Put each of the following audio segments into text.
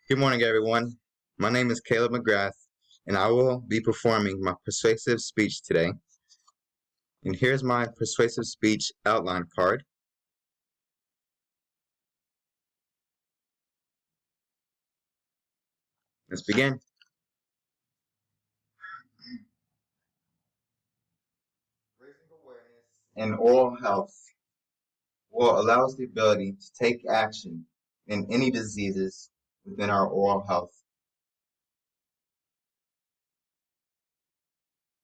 Good morning, everyone. My name is Caleb McGrath, and I will be performing my persuasive speech today. And here's my persuasive speech outline card. Let's begin. Raising awareness in oral health will allow us the ability to take action in any diseases within our oral health.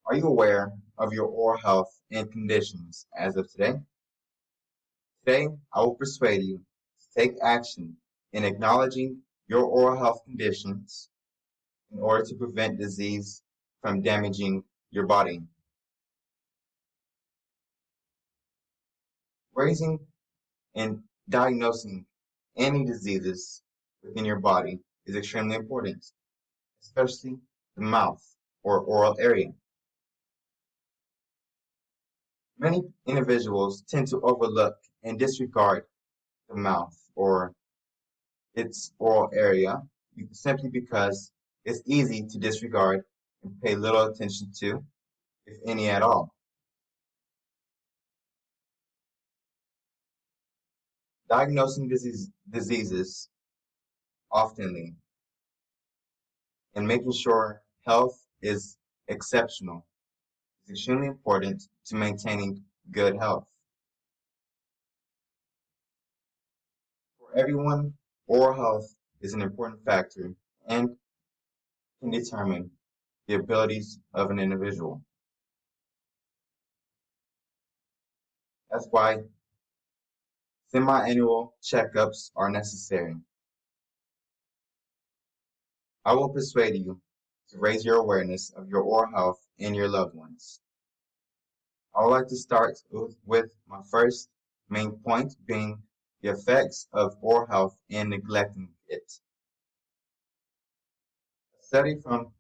Are you aware of your oral health and conditions as of today? Today, I will persuade you to take action in acknowledging your oral health conditions in order to prevent disease from damaging your body. Raising and diagnosing any diseases within your body is extremely important, especially the mouth or oral area. Many individuals tend to overlook and disregard the mouth or its oral area simply because it's easy to disregard and pay little attention to, if any at all. Diagnosing diseases oftenly and making sure health is exceptional is extremely important to maintaining good health. For everyone, oral health is an important factor and can determine the abilities of an individual. That's why semi-annual checkups are necessary. I will persuade you to raise your awareness of your oral health and your loved ones. I would like to start with my first main point being the effects of oral health and neglecting it. A study from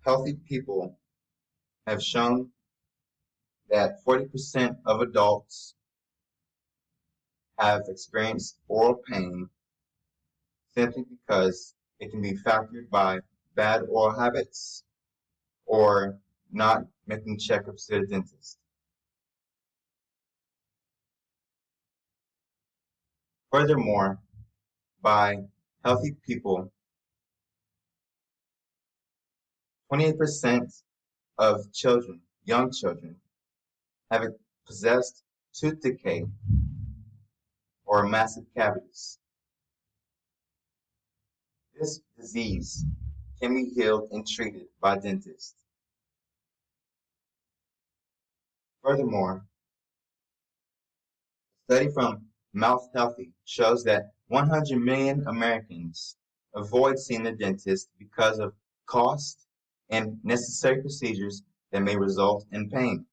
healthy people have shown that 40% of adults have experienced oral pain simply because it can be factored by bad oral habits or not making checkups to the dentist. Furthermore, by healthy people, 28% of children, young children, have possessed tooth decay or massive cavities. This disease can be healed and treated by dentists. Furthermore, a study from Mouth Healthy shows that 100 million Americans avoid seeing the dentist because of cost and necessary procedures that may result in pain.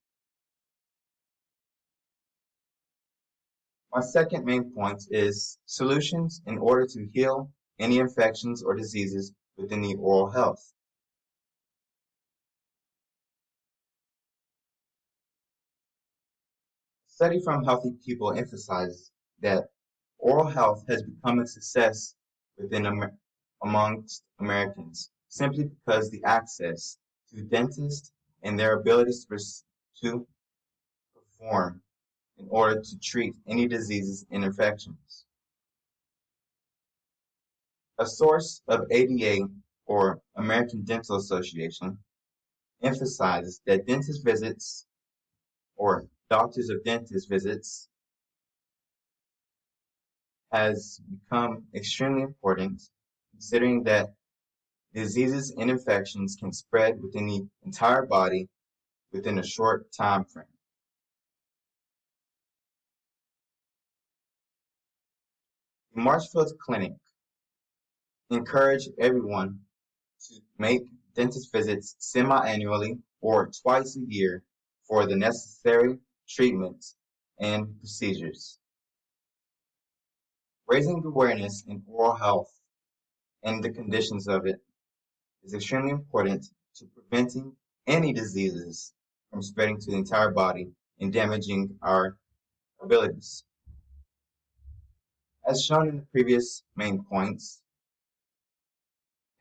My second main point is solutions in order to heal any infections or diseases within the oral health. A study from Healthy People emphasizes that oral health has become a success amongst Americans simply because the access to dentists and their abilities to perform in order to treat any diseases and infections. A source of ADA, or American Dental Association, emphasizes that dentist visits or doctors of dentist visits has become extremely important considering that diseases and infections can spread within the entire body within a short time frame. The Marshfield Clinic encouraged everyone to make dentist visits semi-annually or twice a year for the necessary treatments and procedures. Raising awareness in oral health and the conditions of it is extremely important to preventing any diseases from spreading to the entire body and damaging our abilities. As shown in the previous main points,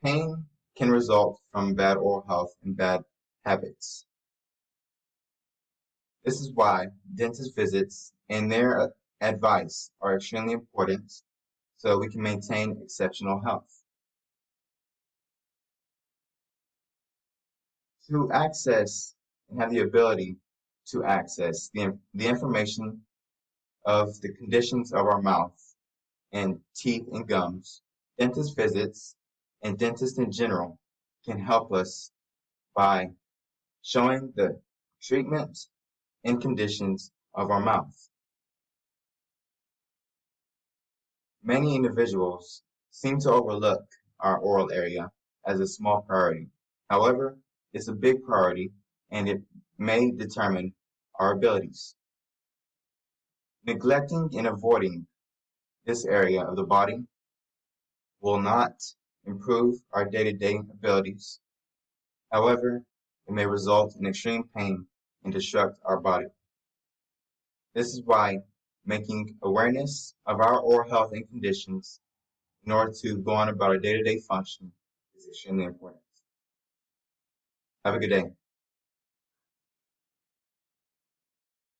Pain can result from bad oral health and bad habits. This is why dentist visits and their advice are extremely important so we can maintain exceptional health. To access and have the ability to access the information of the conditions of our mouth and teeth and gums, dentist visits and dentists in general can help us by showing the treatment and conditions of our mouth. Many individuals seem to overlook our oral area as a small priority. However, it's a big priority and it may determine our abilities. Neglecting and avoiding this area of the body will not improve our day-to-day abilities. However, it may result in extreme pain and disrupt our body. This is why making awareness of our oral health and conditions in order to go on about our day-to-day function is extremely important. Have a good day.